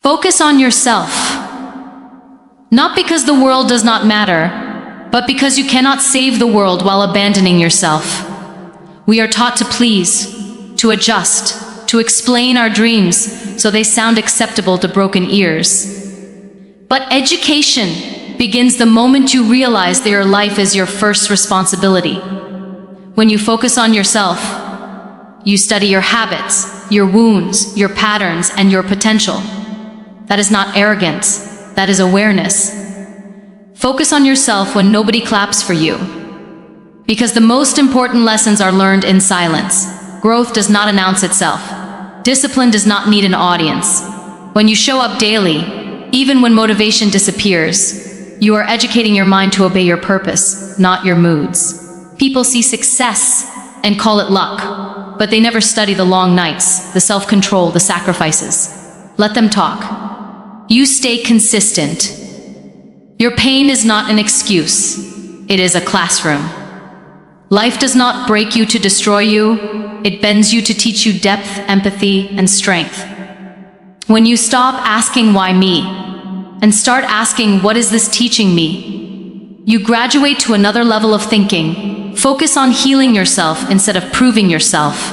Focus on yourself. Not because the world does not matter, but because you cannot save the world while abandoning yourself. We are taught to please, to adjust, to explain our dreams so they sound acceptable to broken ears. But education begins the moment you realize that your life is your first responsibility. When you focus on yourself, you study your habits, your wounds, your patterns, and your potential. That is not arrogance, that is awareness. Focus on yourself when nobody claps for you. Because the most important lessons are learned in silence. Growth does not announce itself. Discipline does not need an audience. When you show up daily, even when motivation disappears, you are educating your mind to obey your purpose, not your moods. People see success and call it luck, but they never study the long nights, the self-control, the sacrifices. Let them talk. You stay consistent. Your pain is not an excuse. It is a classroom. Life does not break you to destroy you. It bends you to teach you depth, empathy, and strength. When you stop asking why me, and start asking what is this teaching me, you graduate to another level of thinking. Focus on healing yourself instead of proving yourself.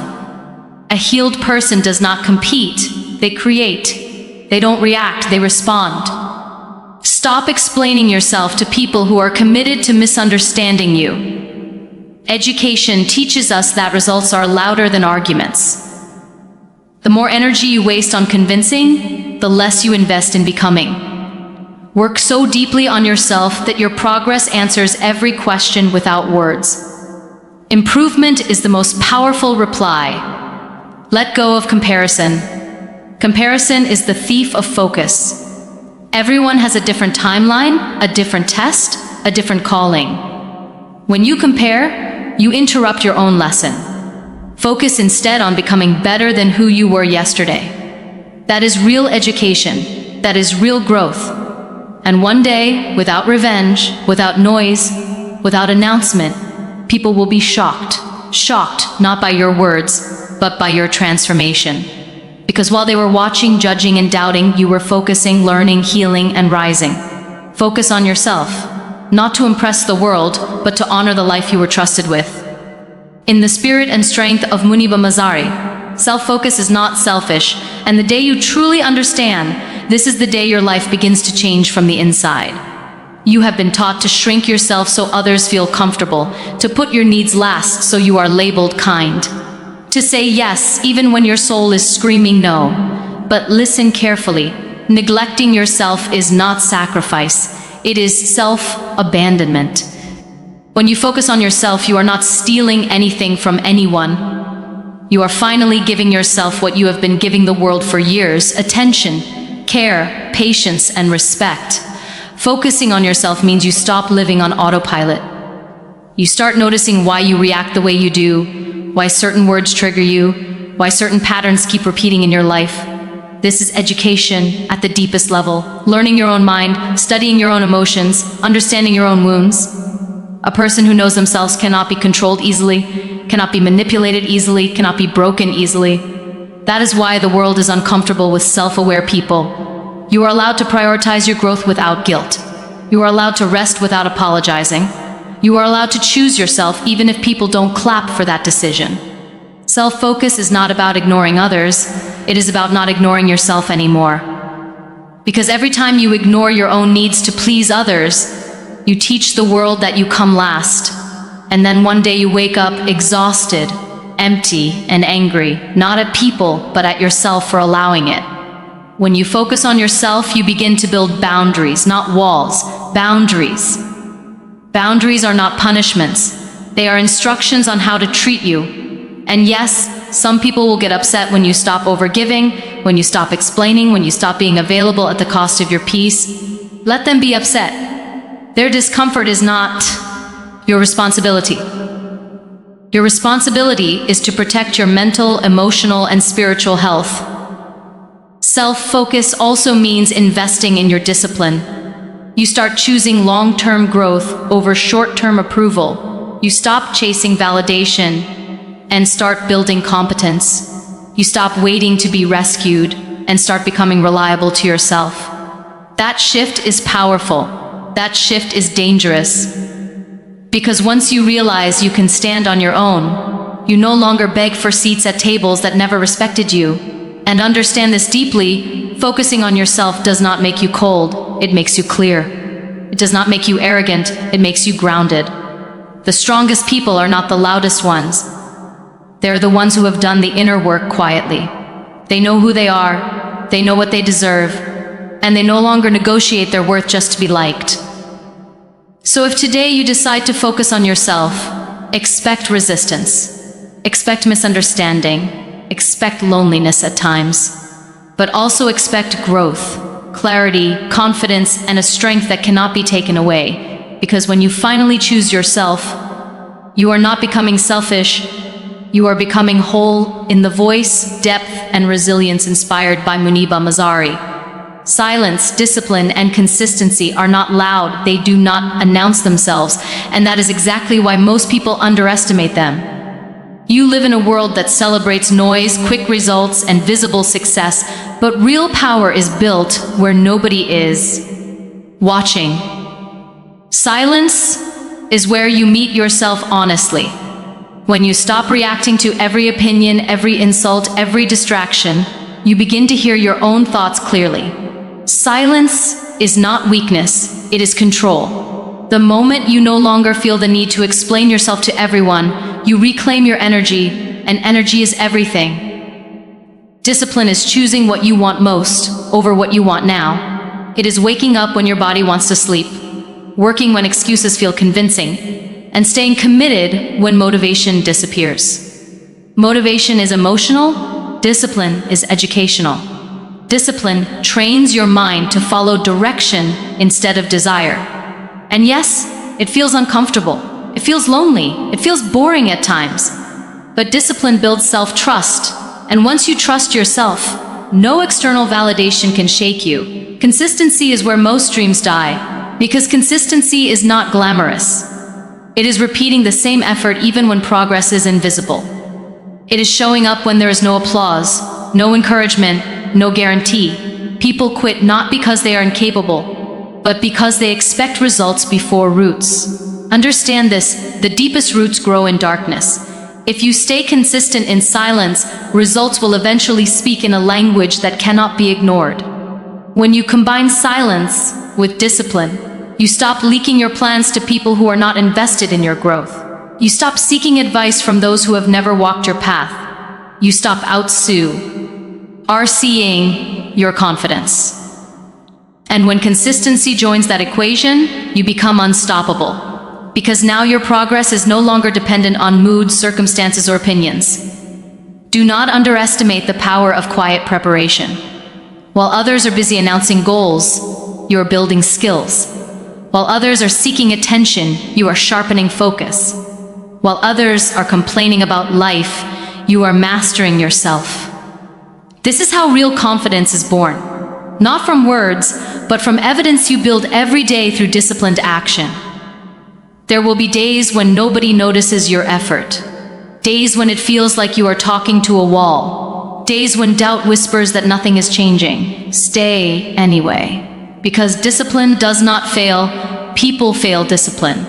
A healed person does not compete, they create. They don't react, they respond. Stop explaining yourself to people who are committed to misunderstanding you. Education teaches us that results are louder than arguments. The more energy you waste on convincing, the less you invest in becoming. Work so deeply on yourself that your progress answers every question without words. Improvement is the most powerful reply. Let go of comparison. Comparison is the thief of focus. Everyone has a different timeline, a different test, a different calling. When you compare, you interrupt your own lesson. Focus instead on becoming better than who you were yesterday. That is real education. That is real growth. And one day, without revenge, without noise, without announcement, people will be shocked. Shocked not by your words, but by your transformation. Because while they were watching, judging, and doubting, you were focusing, learning, healing, and rising. Focus on yourself, not to impress the world, but to honor the life you were trusted with. In the spirit and strength of Muniba Mazari, self-focus is not selfish, and the day you truly understand, this is the day your life begins to change from the inside. You have been taught to shrink yourself so others feel comfortable, to put your needs last so you are labeled kind. To say yes, even when your soul is screaming no. But listen carefully. Neglecting yourself is not sacrifice. It is self-abandonment. When you focus on yourself, you are not stealing anything from anyone. You are finally giving yourself what you have been giving the world for years: attention, care, patience, and respect. Focusing on yourself means you stop living on autopilot. You start noticing why you react the way you do, why certain words trigger you, why certain patterns keep repeating in your life. This is education at the deepest level. Learning your own mind, studying your own emotions, understanding your own wounds. A person who knows themselves cannot be controlled easily, cannot be manipulated easily, cannot be broken easily. That is why the world is uncomfortable with self-aware people. You are allowed to prioritize your growth without guilt. You are allowed to rest without apologizing. You are allowed to choose yourself even if people don't clap for that decision. Self-focus is not about ignoring others, it is about not ignoring yourself anymore. Because every time you ignore your own needs to please others, you teach the world that you come last. And then one day you wake up exhausted, empty, and angry, not at people, but at yourself for allowing it. When you focus on yourself, you begin to build boundaries, not walls, boundaries. Boundaries are not punishments. They are instructions on how to treat you. And yes, some people will get upset when you stop overgiving, when you stop explaining, when you stop being available at the cost of your peace. Let them be upset. Their discomfort is not your responsibility. Your responsibility is to protect your mental, emotional, and spiritual health. Self-focus also means investing in your discipline. You start choosing long-term growth over short-term approval. You stop chasing validation and start building competence. You stop waiting to be rescued. and start becoming reliable to yourself. That shift is powerful. That shift is dangerous. Because once you realize you can stand on your own, you no longer beg for seats at tables that never respected you. And understand this deeply, focusing on yourself does not make you cold, it makes you clear. It does not make you arrogant, it makes you grounded. The strongest people are not the loudest ones. They're the ones who have done the inner work quietly. They know who they are, they know what they deserve, and they no longer negotiate their worth just to be liked. So if today you decide to focus on yourself, expect resistance, expect misunderstanding, expect loneliness at times, but also expect growth, clarity, confidence, and a strength that cannot be taken away. Because when you finally choose yourself, you are not becoming selfish, you are becoming whole in the voice, depth, and resilience inspired by Muniba Mazari. Silence, discipline, and consistency are not loud, they do not announce themselves, and that is exactly why most people underestimate them. You live in a world that celebrates noise, quick results, and visible success, but real power is built where nobody is watching. Silence is where you meet yourself honestly. When you stop reacting to every opinion, every insult, every distraction, you begin to hear your own thoughts clearly. Silence is not weakness, it is control. The moment you no longer feel the need to explain yourself to everyone, you reclaim your energy, and energy is everything. Discipline is choosing what you want most over what you want now. It is waking up when your body wants to sleep, working when excuses feel convincing, and staying committed when motivation disappears. Motivation is emotional, discipline is educational. Discipline trains your mind to follow direction instead of desire. And yes, it feels uncomfortable, it feels lonely, it feels boring at times. But discipline builds self-trust, and once you trust yourself, no external validation can shake you. Consistency is where most dreams die, because consistency is not glamorous. It is repeating the same effort even when progress is invisible. It is showing up when there is no applause, no encouragement, no guarantee. People quit not because they are incapable, but because they expect results before roots. Understand this, the deepest roots grow in darkness. If you stay consistent in silence, results will eventually speak in a language that cannot be ignored. When you combine silence with discipline, you stop leaking your plans to people who are not invested in your growth. You stop seeking advice from those who have never walked your path. You stop RCing your confidence. And when consistency joins that equation, you become unstoppable. Because now your progress is no longer dependent on moods, circumstances, or opinions. Do not underestimate the power of quiet preparation. While others are busy announcing goals, you are building skills. While others are seeking attention, you are sharpening focus. While others are complaining about life, you are mastering yourself. This is how real confidence is born. Not from words, but from evidence you build every day through disciplined action. There will be days when nobody notices your effort. Days when it feels like you are talking to a wall. Days when doubt whispers that nothing is changing. Stay anyway. Because discipline does not fail, people fail discipline.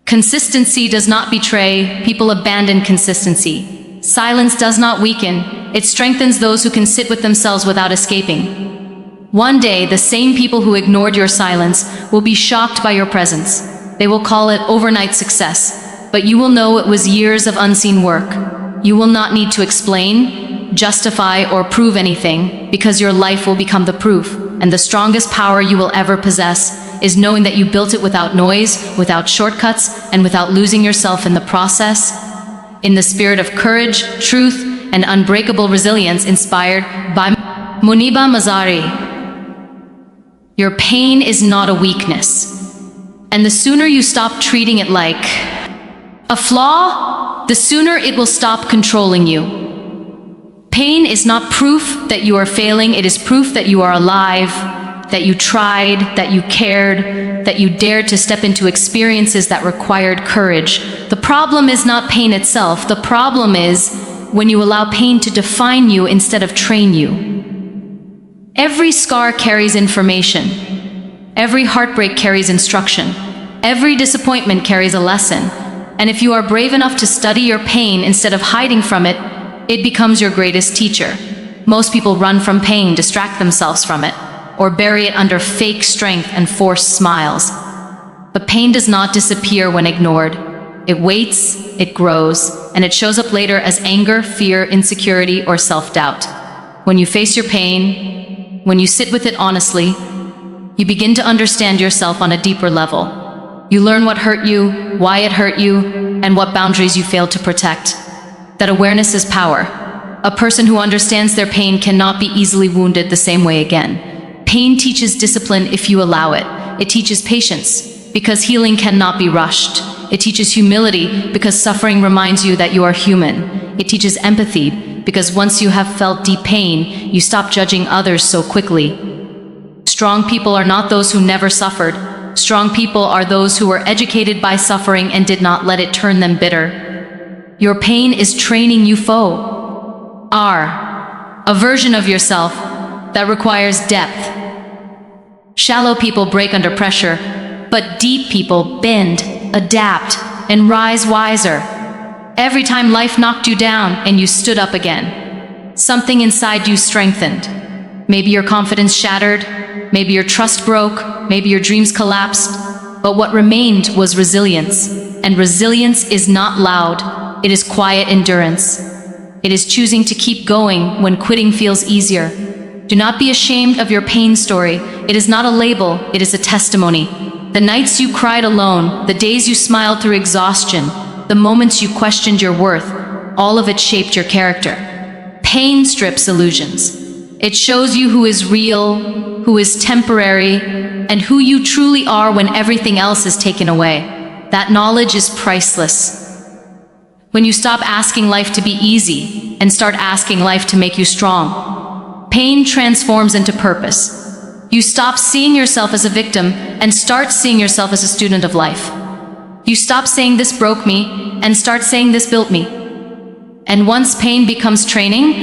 Consistency does not betray, people abandon consistency. Silence does not weaken, it strengthens those who can sit with themselves without escaping. One day, the same people who ignored your silence will be shocked by your presence. They will call it overnight success, but you will know it was years of unseen work. You will not need to explain, justify, or prove anything, because your life will become the proof, and the strongest power you will ever possess is knowing that you built it without noise, without shortcuts, and without losing yourself in the process. In the spirit of courage, truth, and unbreakable resilience inspired by Muniba Mazari. Your pain is not a weakness. And the sooner you stop treating it like a flaw, the sooner it will stop controlling you. Pain is not proof that you are failing, it is proof that you are alive, that you tried, that you cared, that you dared to step into experiences that required courage. The problem is not pain itself, the problem is when you allow pain to define you instead of train you. Every scar carries information. Every heartbreak carries instruction. Every disappointment carries a lesson. And if you are brave enough to study your pain instead of hiding from it, it becomes your greatest teacher. Most people run from pain, distract themselves from it, or bury it under fake strength and forced smiles. But pain does not disappear when ignored. It waits, it grows, and it shows up later as anger, fear, insecurity, or self-doubt. When you face your pain, when you sit with it honestly, you begin to understand yourself on a deeper level. You learn what hurt you, why it hurt you, and what boundaries you failed to protect. That awareness is power. A person who understands their pain cannot be easily wounded the same way again. Pain teaches discipline if you allow it. It teaches patience, because healing cannot be rushed. It teaches humility, because suffering reminds you that you are human. It teaches empathy, because once you have felt deep pain, you stop judging others so quickly. Strong people are not those who never suffered. Strong people are those who were educated by suffering and did not let it turn them bitter. Your pain is training you a version of yourself that requires depth. Shallow people break under pressure, but deep people bend, adapt, and rise wiser. Every time life knocked you down and you stood up again, something inside you strengthened. Maybe your confidence shattered, maybe your trust broke, maybe your dreams collapsed, but what remained was resilience. And resilience is not loud, it is quiet endurance. It is choosing to keep going when quitting feels easier. Do not be ashamed of your pain story. It is not a label, it is a testimony. The nights you cried alone, the days you smiled through exhaustion, the moments you questioned your worth, all of it shaped your character. Pain strips illusions. It shows you who is real, who is temporary, and who you truly are when everything else is taken away. That knowledge is priceless. When you stop asking life to be easy and start asking life to make you strong, pain transforms into purpose. You stop seeing yourself as a victim and start seeing yourself as a student of life. You stop saying this broke me and start saying this built me. And once pain becomes training,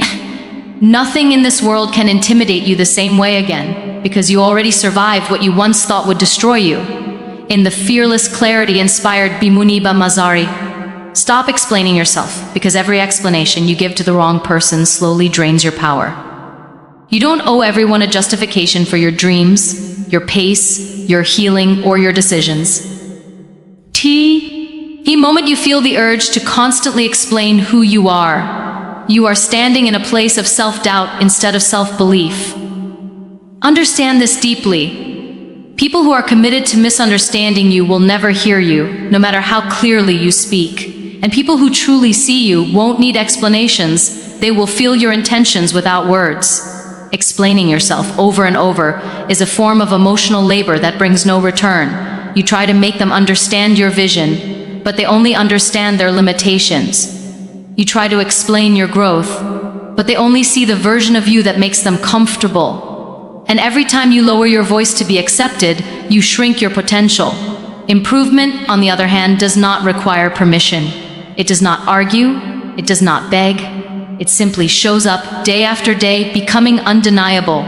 nothing in this world can intimidate you the same way again, because you already survived what you once thought would destroy you. In the fearless clarity inspired by Muniba Mazari, stop explaining yourself, because every explanation you give to the wrong person slowly drains your power. You don't owe everyone a justification for your dreams, your pace, your healing, or your decisions. The moment you feel the urge to constantly explain who you are standing in a place of self-doubt instead of self-belief. Understand this deeply. People who are committed to misunderstanding you will never hear you, no matter how clearly you speak. And people who truly see you won't need explanations. They will feel your intentions without words. Explaining yourself over and over is a form of emotional labor that brings no return. You try to make them understand your vision, but they only understand their limitations. You try to explain your growth, but they only see the version of you that makes them comfortable. And every time you lower your voice to be accepted, you shrink your potential. Improvement, on the other hand, does not require permission. It does not argue, it does not beg. It simply shows up day after day, becoming undeniable.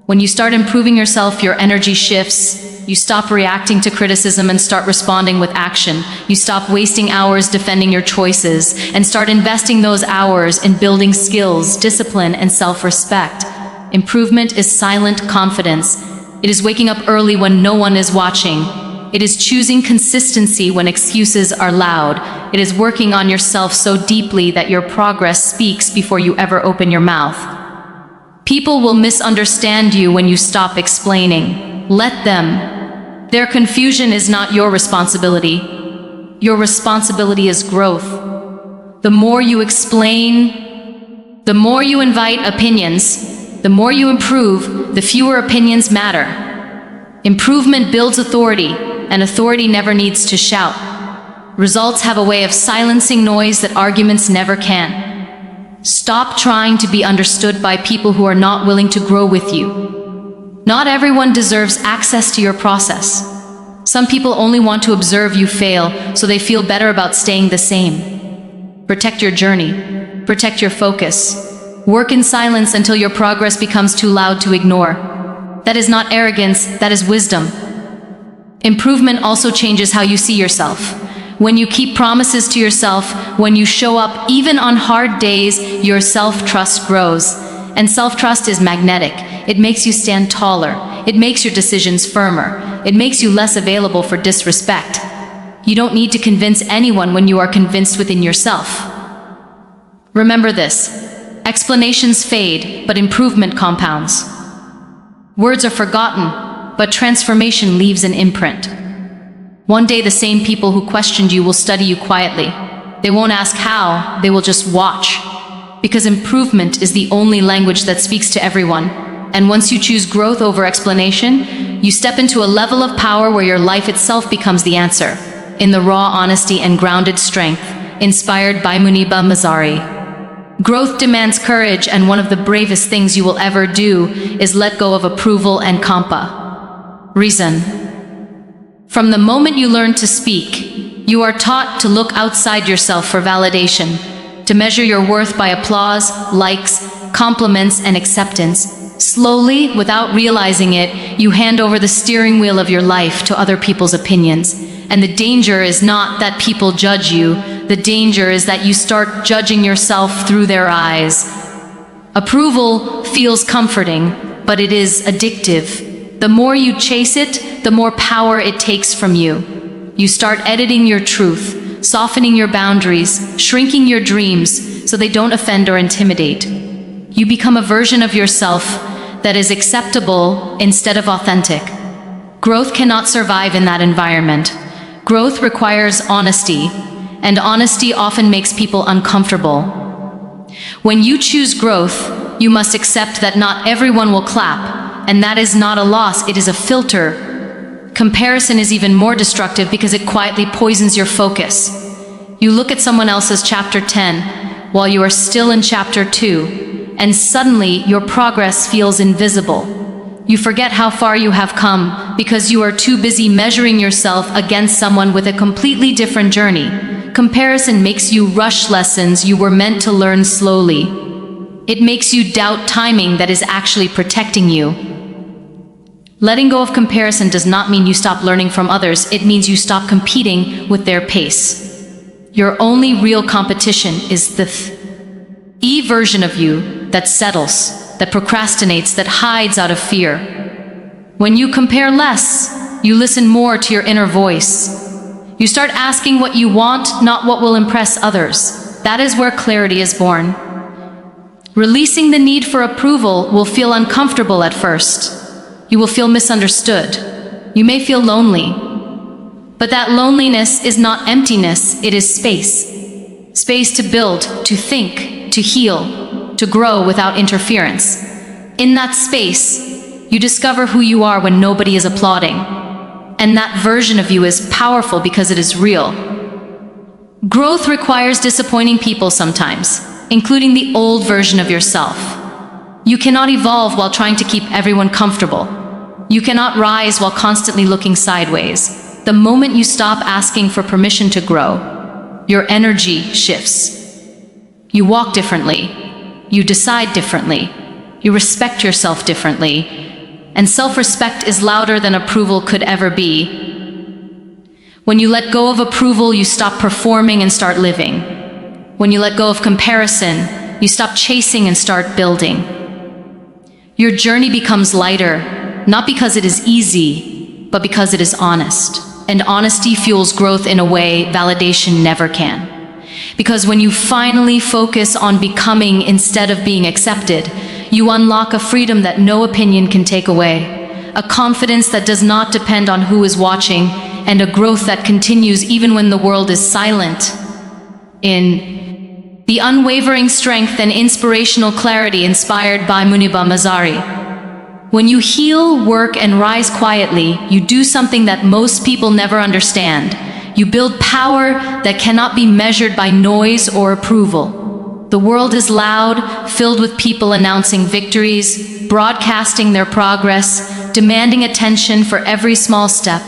When you start improving yourself, your energy shifts. You stop reacting to criticism and start responding with action. You stop wasting hours defending your choices and start investing those hours in building skills, discipline, and self-respect. Improvement is silent confidence. It is waking up early when no one is watching. It is choosing consistency when excuses are loud. It is working on yourself so deeply that your progress speaks before you ever open your mouth. People will misunderstand you when you stop explaining. Let them. Their confusion is not your responsibility. Your responsibility is growth. The more you explain, the more you invite opinions, the more you improve, the fewer opinions matter. Improvement builds authority, and authority never needs to shout. Results have a way of silencing noise that arguments never can. Stop trying to be understood by people who are not willing to grow with you. Not everyone deserves access to your process. Some people only want to observe you fail, so they feel better about staying the same. Protect your journey. Protect your focus. Work in silence until your progress becomes too loud to ignore. That is not arrogance, that is wisdom. Improvement also changes how you see yourself. When you keep promises to yourself, when you show up even on hard days, your self-trust grows. And self-trust is magnetic. It makes you stand taller. It makes your decisions firmer. It makes you less available for disrespect. You don't need to convince anyone when you are convinced within yourself. Remember this. Explanations fade, but improvement compounds. Words are forgotten, but transformation leaves an imprint. One day the same people who questioned you will study you quietly. They won't ask how, they will just watch. Because improvement is the only language that speaks to everyone. And once you choose growth over explanation, you step into a level of power where your life itself becomes the answer. In the raw honesty and grounded strength, inspired by Muniba Mazari. Growth demands courage, and one of the bravest things you will ever do is let go of approval and compa. Reason. From the moment you learn to speak, you are taught to look outside yourself for validation, to measure your worth by applause, likes, compliments, and acceptance. Slowly, without realizing it, you hand over the steering wheel of your life to other people's opinions. And the danger is not that people judge you. The danger is that you start judging yourself through their eyes. Approval feels comforting, but it is addictive. The more you chase it, the more power it takes from you. You start editing your truth, softening your boundaries, shrinking your dreams so they don't offend or intimidate. You become a version of yourself that is acceptable instead of authentic. Growth cannot survive in that environment. Growth requires honesty, and honesty often makes people uncomfortable. When you choose growth, you must accept that not everyone will clap, and that is not a loss, it is a filter. Comparison is even more destructive because it quietly poisons your focus. You look at someone else's chapter 10 while you are still in chapter 2, and suddenly your progress feels invisible. You forget how far you have come because you are too busy measuring yourself against someone with a completely different journey. Comparison makes you rush lessons you were meant to learn slowly. It makes you doubt timing that is actually protecting you. Letting go of comparison does not mean you stop learning from others, it means you stop competing with their pace. Your only real competition is the version of you that settles, that procrastinates, that hides out of fear. When you compare less, you listen more to your inner voice. You start asking what you want, not what will impress others. That is where clarity is born. Releasing the need for approval will feel uncomfortable at first. You will feel misunderstood. You may feel lonely. But that loneliness is not emptiness, it is space. Space to build, to think, to heal, to grow without interference. In that space, you discover who you are when nobody is applauding. And that version of you is powerful because it is real. Growth requires disappointing people sometimes, including the old version of yourself. You cannot evolve while trying to keep everyone comfortable. You cannot rise while constantly looking sideways. The moment you stop asking for permission to grow, your energy shifts. You walk differently. You decide differently. You respect yourself differently. And self-respect is louder than approval could ever be. When you let go of approval, you stop performing and start living. When you let go of comparison, you stop chasing and start building. Your journey becomes lighter, not because it is easy, but because it is honest. And honesty fuels growth in a way validation never can. Because when you finally focus on becoming instead of being accepted, you unlock a freedom that no opinion can take away, a confidence that does not depend on who is watching, and a growth that continues even when the world is silent. In the unwavering strength and inspirational clarity inspired by Muniba Mazari. When you heal, work, and rise quietly, you do something that most people never understand. You build power that cannot be measured by noise or approval. The world is loud, filled with people announcing victories, broadcasting their progress, demanding attention for every small step.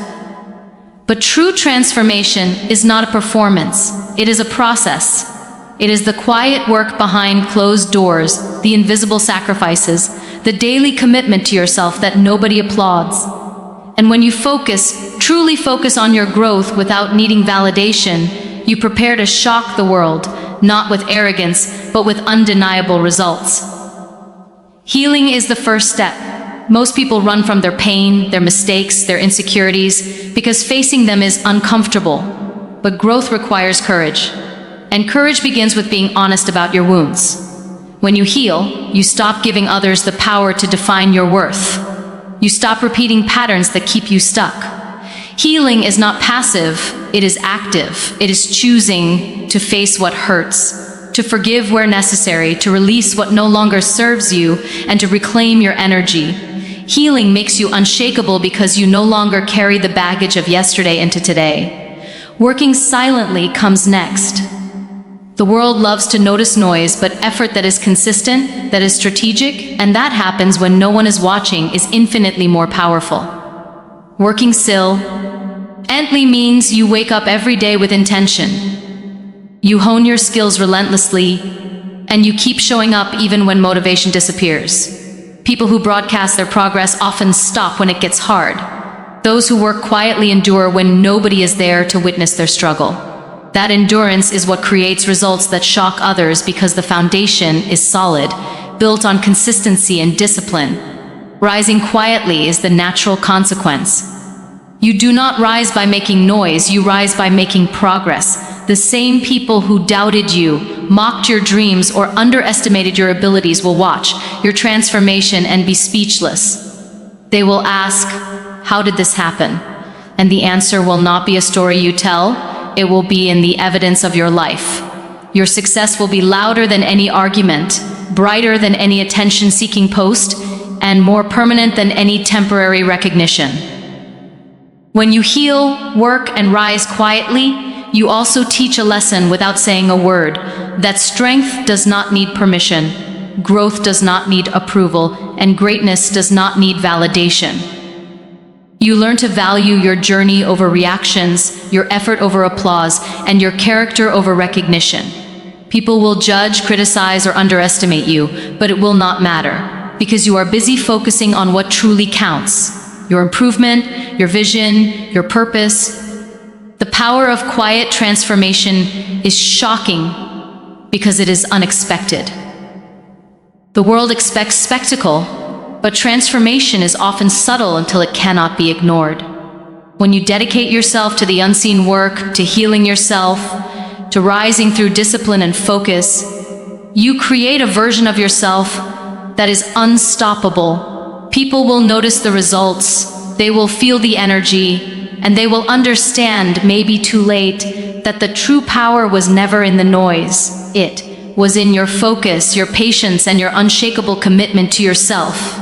But true transformation is not a performance, it is a process. It is the quiet work behind closed doors, the invisible sacrifices, the daily commitment to yourself that nobody applauds. And when you truly focus on your growth without needing validation, you prepare to shock the world, not with arrogance, but with undeniable results. Healing is the first step. Most people run from their pain, their mistakes, their insecurities, because facing them is uncomfortable. But growth requires courage. And courage begins with being honest about your wounds. When you heal, you stop giving others the power to define your worth. You stop repeating patterns that keep you stuck. Healing is not passive, it is active. It is choosing to face what hurts, to forgive where necessary, to release what no longer serves you, and to reclaim your energy. Healing makes you unshakable because you no longer carry the baggage of yesterday into today. Working silently comes next. The world loves to notice noise, but effort that is consistent, that is strategic, and that happens when no one is watching, is infinitely more powerful. Working silently means you wake up every day with intention. You hone your skills relentlessly, and you keep showing up even when motivation disappears. People who broadcast their progress often stop when it gets hard. Those who work quietly endure when nobody is there to witness their struggle. That endurance is what creates results that shock others because the foundation is solid, built on consistency and discipline. Rising quietly is the natural consequence. You do not rise by making noise, you rise by making progress. The same people who doubted you, mocked your dreams, or underestimated your abilities will watch your transformation and be speechless. They will ask, "How did this happen?" And the answer will not be a story you tell. It will be in the evidence of your life. Your success will be louder than any argument, brighter than any attention-seeking post, and more permanent than any temporary recognition. When you heal, work, and rise quietly, you also teach a lesson without saying a word, that strength does not need permission, growth does not need approval, and greatness does not need validation. You learn to value your journey over reactions, your effort over applause, and your character over recognition. People will judge, criticize, or underestimate you, but it will not matter, because you are busy focusing on what truly counts: your improvement, your vision, your purpose. The power of quiet transformation is shocking because it is unexpected. The world expects spectacle, but transformation is often subtle until it cannot be ignored. When you dedicate yourself to the unseen work, to healing yourself, to rising through discipline and focus, you create a version of yourself that is unstoppable. People will notice the results, they will feel the energy, and they will understand, maybe too late, that the true power was never in the noise. It was in your focus, your patience, and your unshakable commitment to yourself.